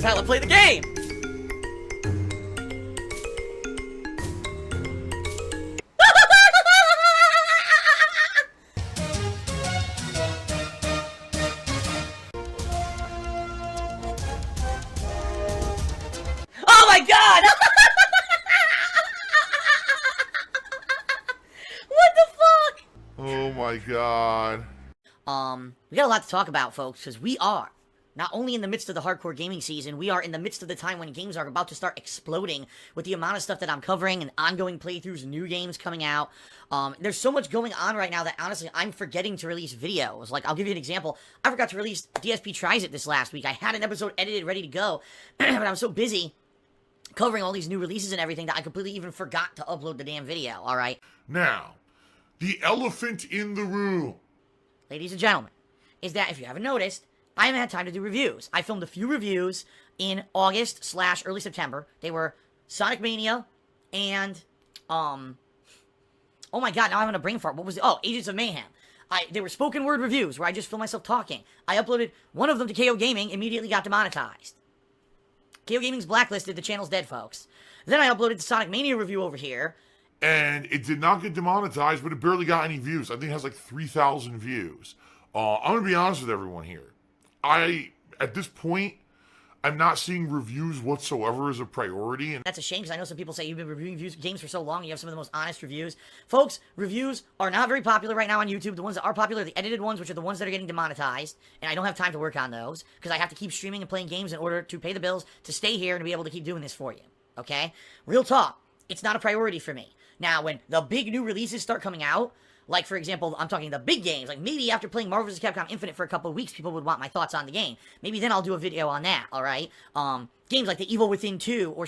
is how I play the game! Oh my god! What the fuck? Oh my god. We got a lot to talk about, folks, because we are not only in the midst of the hardcore gaming season, we are in the midst of the time when games are about to start exploding with the amount of stuff that I'm covering and ongoing playthroughs, new games coming out. There's so much going on right now that, honestly, I'm forgetting to release videos. Like, I'll give you an example. I forgot to release DSP Tries It this last week. I had an episode edited, ready to go, but I'm so busy covering all these new releases and everything that I completely even forgot to upload the damn video, alright? Now, the elephant in the room. Ladies and gentlemen, is that if you haven't noticed, I haven't had time to do reviews. I filmed a few reviews in August/early September. They were Sonic Mania and, oh my god, now I'm having a brain fart. What was it? Oh, Agents of Mayhem. They were spoken word reviews where I just filmed myself talking. I uploaded one of them to KO Gaming, immediately got demonetized. KO Gaming's blacklisted, the channel's dead, folks. Then I uploaded the Sonic Mania review over here. And it did not get demonetized, but it barely got any views. I think it has like 3,000 views. I'm going to be honest with everyone here. At this point, I'm not seeing reviews whatsoever as a priority. And that's a shame, because I know some people say you've been reviewing games for so long, you have some of the most honest reviews. Folks, reviews are not very popular right now on YouTube. The ones that are popular are the edited ones, which are the ones that are getting demonetized. And I don't have time to work on those, because I have to keep streaming and playing games in order to pay the bills, to stay here, and to be able to keep doing this for you. Okay? Real talk. It's not a priority for me. Now, when the big new releases start coming out, like, for example, I'm talking the big games, like maybe after playing Marvel vs. Capcom Infinite for a couple of weeks, people would want my thoughts on the game. Maybe then I'll do a video on that, alright? Games like The Evil Within 2, or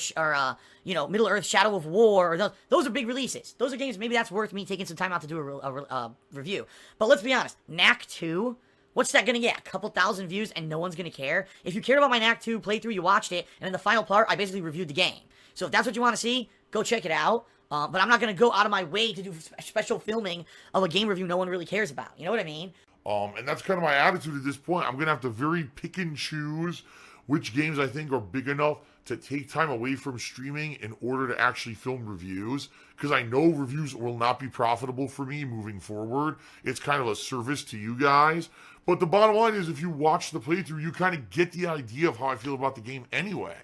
you know, Middle-earth Shadow of War, or those are big releases. Those are games, maybe that's worth me taking some time out to do a review. But let's be honest, Knack 2, what's that gonna get? A couple thousand views and no one's gonna care? If you cared about my Knack 2 playthrough, you watched it, and in the final part, I basically reviewed the game. So if that's what you want to see, go check it out. But I'm not going to go out of my way to do special filming of a game review no one really cares about. You know what I mean? And that's kind of my attitude at this point. I'm going to have to very pick and choose which games I think are big enough to take time away from streaming in order to actually film reviews. Because I know reviews will not be profitable for me moving forward. It's kind of a service to you guys. But the bottom line is, if you watch the playthrough, you kind of get the idea of how I feel about the game anyway.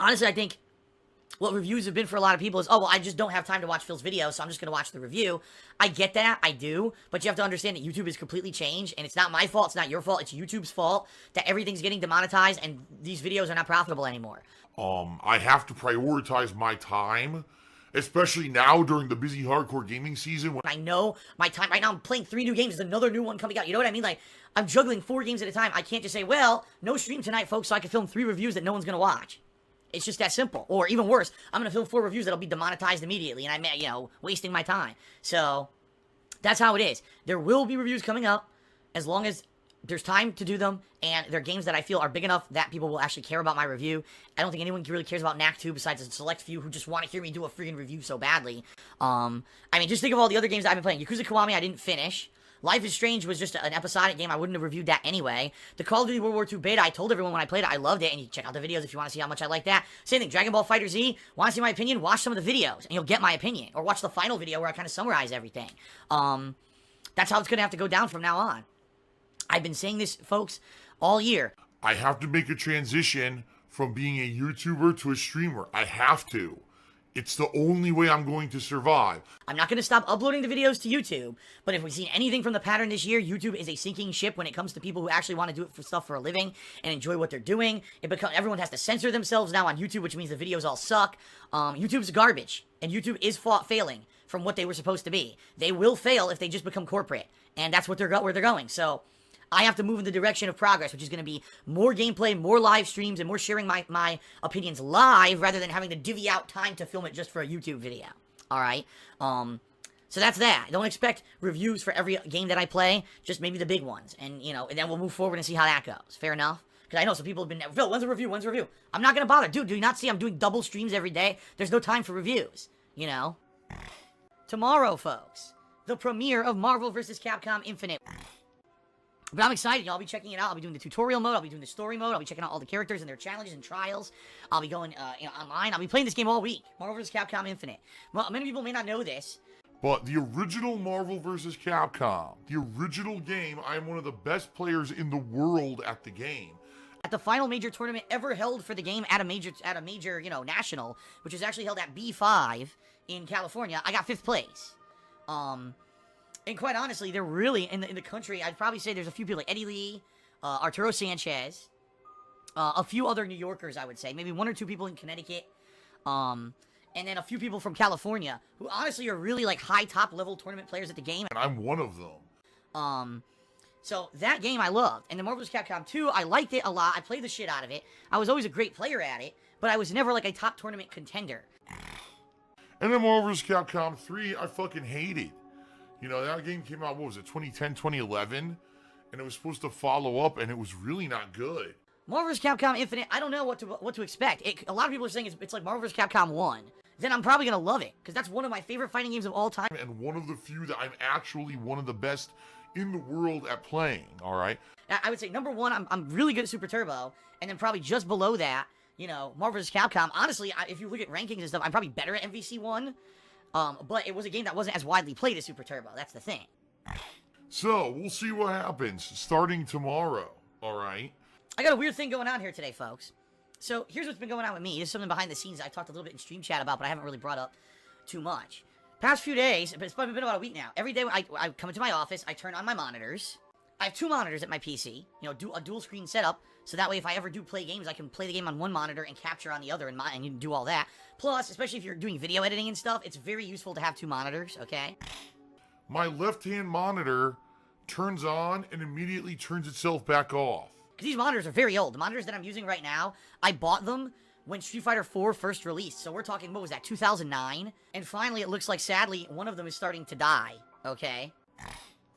Honestly, I think what reviews have been for a lot of people is, oh, well, I just don't have time to watch Phil's video, so I'm just going to watch the review. I get that, I do, but you have to understand that YouTube has completely changed, and it's not my fault, it's not your fault, it's YouTube's fault that everything's getting demonetized and these videos are not profitable anymore. I have to prioritize my time, especially now during the busy hardcore gaming season. I know my time, right now I'm playing 3 new games, there's another new one coming out, you know what I mean? Like, I'm juggling 4 games at a time. I can't just say, well, no stream tonight, folks, so I can film 3 reviews that no one's going to watch. It's just that simple. Or even worse, I'm going to film 4 reviews that'll be demonetized immediately, and I'm, you know, wasting my time. So, that's how it is. There will be reviews coming up, as long as there's time to do them, and they're games that I feel are big enough that people will actually care about my review. I don't think anyone really cares about Knack 2 besides a select few who just want to hear me do a freaking review so badly. I mean, just think of all the other games I've been playing. Yakuza Kiwami I didn't finish. Life is Strange was just an episodic game. I wouldn't have reviewed that anyway. The Call of Duty World War II beta, I told everyone when I played it, I loved it, and you check out the videos if you want to see how much I like that. Same thing, Dragon Ball FighterZ, want to see my opinion? Watch some of the videos, and you'll get my opinion. Or watch the final video where I kind of summarize everything. That's how it's going to have to go down from now on. I've been saying this, folks, all year. I have to make a transition from being a YouTuber to a streamer. I have to. It's the only way I'm going to survive. I'm not going to stop uploading the videos to YouTube, but if we've seen anything from the pattern this year, YouTube is a sinking ship when it comes to people who actually want to do it for stuff for a living and enjoy what they're doing. Everyone has to censor themselves now on YouTube, which means the videos all suck. YouTube's garbage, and YouTube is failing from what they were supposed to be. They will fail if they just become corporate, and that's what where they're going. So I have to move in the direction of progress, which is going to be more gameplay, more live streams, and more sharing my opinions live rather than having to divvy out time to film it just for a YouTube video. Alright? So that's that. Don't expect reviews for every game that I play, just maybe the big ones. And, you know, and then we'll move forward and see how that goes. Fair enough? Because I know some people have been, Phil, when's the review? When's the review? I'm not going to bother. Dude, do you not see I'm doing double streams every day? There's no time for reviews. You know? Tomorrow, folks, the premiere of Marvel vs. Capcom Infinite. But I'm excited, y'all. I'll be checking it out. I'll be doing the tutorial mode. I'll be doing the story mode. I'll be checking out all the characters and their challenges and trials. I'll be going, online. I'll be playing this game all week. Marvel vs. Capcom Infinite. Well, many people may not know this. But the original Marvel vs. Capcom, the original game, I am one of the best players in the world at the game. At the final major tournament ever held for the game at a major, national, which is actually held at B5 in California, I got 5th place. And quite honestly, they're really, in the country, I'd probably say there's a few people like Eddie Lee, Arturo Sanchez, a few other New Yorkers, I would say. Maybe 1 or 2 people in Connecticut. And then a few people from California, who honestly are really, like, high top-level tournament players at the game. And I'm one of them. So that game I loved. And the Marvel vs. Capcom 2, I liked it a lot. I played the shit out of it. I was always a great player at it, but I was never, like, a top tournament contender. And then Marvel vs. Capcom 3, I fucking hated. You know, that game came out, what was it, 2010, 2011? And it was supposed to follow up, and it was really not good. Marvel vs. Capcom Infinite, I don't know what to expect. A lot of people are saying it's like Marvel vs. Capcom 1. Then I'm probably going to love it, because that's one of my favorite fighting games of all time. And one of the few that I'm actually one of the best in the world at playing, all right? I would say, number 1, I'm really good at Super Turbo, and then probably just below that, Marvel vs. Capcom. Honestly, if you look at rankings and stuff, I'm probably better at MVC 1. But it was a game that wasn't as widely played as Super Turbo. That's the thing. So, we'll see what happens starting tomorrow, alright? I got a weird thing going on here today, folks. So, here's what's been going on with me. This is something behind the scenes I talked a little bit in stream chat about, but I haven't really brought up too much. Past few days, but it's been about a week now. Every day I come into my office, I turn on my monitors. I have 2 monitors at my PC, do a dual screen setup, so that way if I ever do play games, I can play the game on one monitor and capture on the other, and you can do all that. Plus, especially if you're doing video editing and stuff, it's very useful to have 2 monitors, okay? My left-hand monitor turns on and immediately turns itself back off. Because these monitors are very old. The monitors that I'm using right now, I bought them when Street Fighter 4 first released, so we're talking, what was that, 2009? And finally, it looks like, sadly, one of them is starting to die, okay?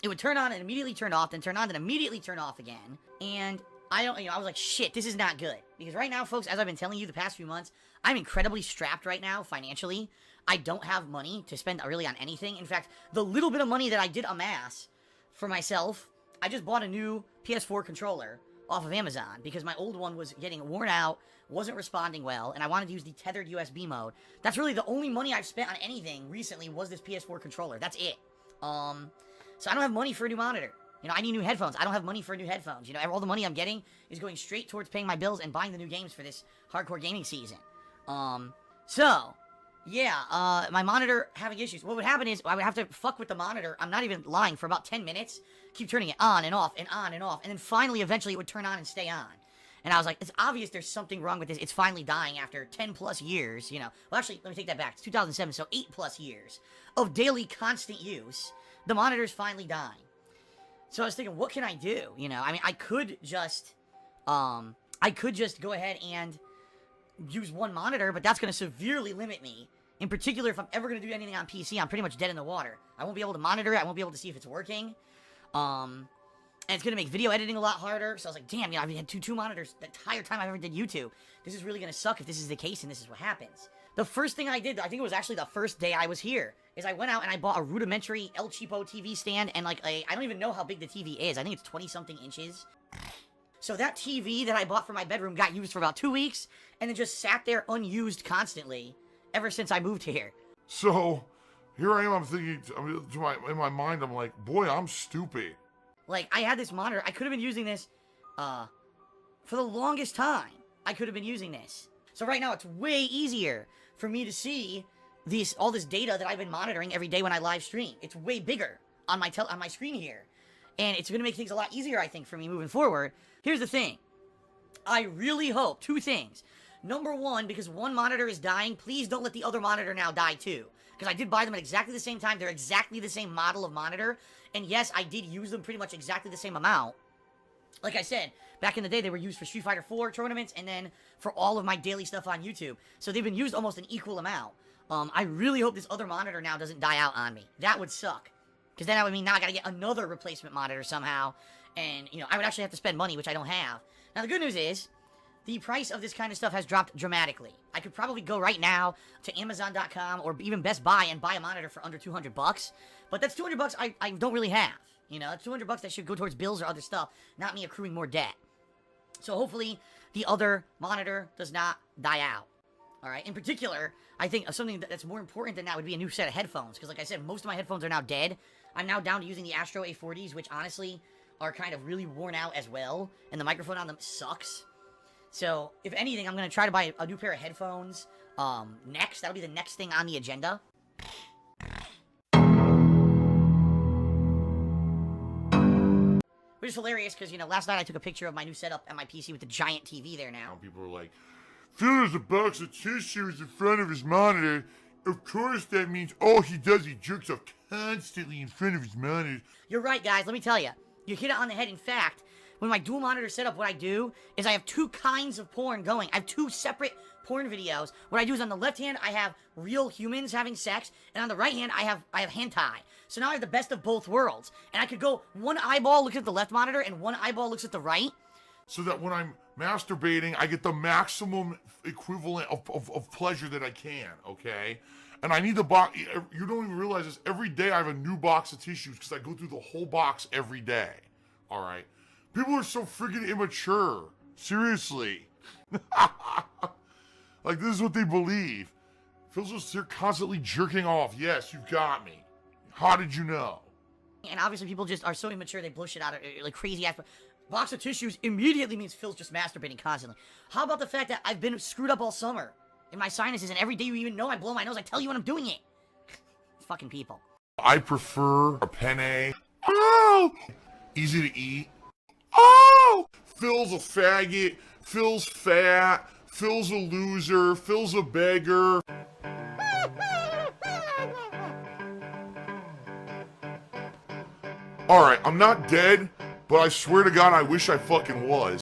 It would turn on and immediately turn off, then turn on, then immediately turn off again. And I was like, shit, this is not good. Because right now, folks, as I've been telling you the past few months, I'm incredibly strapped right now financially. I don't have money to spend really on anything. In fact, the little bit of money that I did amass for myself, I just bought a new PS4 controller off of Amazon because my old one was getting worn out, wasn't responding well, and I wanted to use the tethered USB mode. That's really the only money I've spent on anything recently was this PS4 controller. That's it. So I don't have money for a new monitor. I need new headphones. I don't have money for new headphones. All the money I'm getting is going straight towards paying my bills and buying the new games for this hardcore gaming season. My monitor having issues. What would happen is I would have to fuck with the monitor. I'm not even lying, for about 10 minutes. Keep turning it on and off and on and off. And then finally, eventually, it would turn on and stay on. And I was like, it's obvious there's something wrong with this. It's finally dying after 10 plus years, Well, actually, let me take that back. It's 2007, so 8 plus years of daily constant use. The monitor's finally dying. So I was thinking, what can I do? I could just go ahead and use one monitor, but that's going to severely limit me. In particular, if I'm ever going to do anything on PC, I'm pretty much dead in the water. I won't be able to monitor it. I won't be able to see if it's working. And it's going to make video editing a lot harder. So I was like, damn, I've had two monitors the entire time I ever did YouTube. This is really going to suck if this is the case and this is what happens. The first thing I did, I think it was actually the first day I was here, is I went out and I bought a rudimentary El Cheapo TV stand and I don't even know how big the TV is. I think it's 20-something inches. So that TV that I bought for my bedroom got used for about 2 weeks and then just sat there unused constantly ever since I moved here. So here I am, I'm thinking, in my mind, I'm like, boy, I'm stupid. Like, I had this monitor. I could have been using this for the longest time. I could have been using this. So right now, it's way easier for me to see all this data that I've been monitoring every day when I live stream. It's way bigger on my screen here. And it's going to make things a lot easier, I think, for me moving forward. Here's the thing. I really hope 2 things. Number 1, because one monitor is dying, please don't let the other monitor now die too. Because I did buy them at exactly the same time. They're exactly the same model of monitor. And yes, I did use them pretty much exactly the same amount. Like I said, back in the day, they were used for Street Fighter 4 tournaments and then for all of my daily stuff on YouTube. So they've been used almost an equal amount. I really hope this other monitor now doesn't die out on me. That would suck. Because then that would mean now I gotta get another replacement monitor somehow. And, I would actually have to spend money, which I don't have. Now, the good news is, the price of this kind of stuff has dropped dramatically. I could probably go right now to Amazon.com or even Best Buy and buy a monitor for under $200. But that's $200 I don't really have. You know, that's $200 that should go towards bills or other stuff, not me accruing more debt. So hopefully the other monitor does not die out. All right. In particular, I think something that's more important than that would be a new set of headphones. Because like I said, most of my headphones are now dead. I'm now down to using the Astro A40s, which honestly are kind of really worn out as well. And the microphone on them sucks. So if anything, I'm going to try to buy a new pair of headphones next. That'll be the next thing on the agenda. Which is hilarious because, you know, last night I took a picture of my new setup at my PC with the giant TV there now. People are like, Phil has a box of tissues in front of his monitor. Of course that means all he does, he jerks off constantly in front of his monitor. You're right, guys. Let me tell you. You hit it on the head. In fact, when my dual monitor setup, what I do is I have two kinds of porn going. I have two separate porn videos. What I do is on the left hand, I have real humans having sex, and on the right hand, I have hentai. So now I have the best of both worlds. And I could go, one eyeball looks at the left monitor, and one eyeball looks at the right. So that when I'm masturbating, I get the maximum equivalent of pleasure that I can, okay? And I need the box. You don't even realize this. Every day I have a new box of tissues because I go through the whole box every day. All right? People are so freaking immature. Seriously. Like, this is what they believe. Phil's just here constantly jerking off. Yes, you've got me. How did you know? And obviously people just are so immature, they blow shit out of like crazy ass. Box of tissues immediately means Phil's just masturbating constantly. How about the fact that I've been screwed up all summer in my sinuses, and every day you even know I blow my nose, I tell you when I'm doing it. Fucking people. I prefer a penne. Oh! Easy to eat. Oh! Phil's a faggot. Phil's fat. Phil's a loser. Phil's a beggar. Alright, I'm not dead, but I swear to God I wish I fucking was.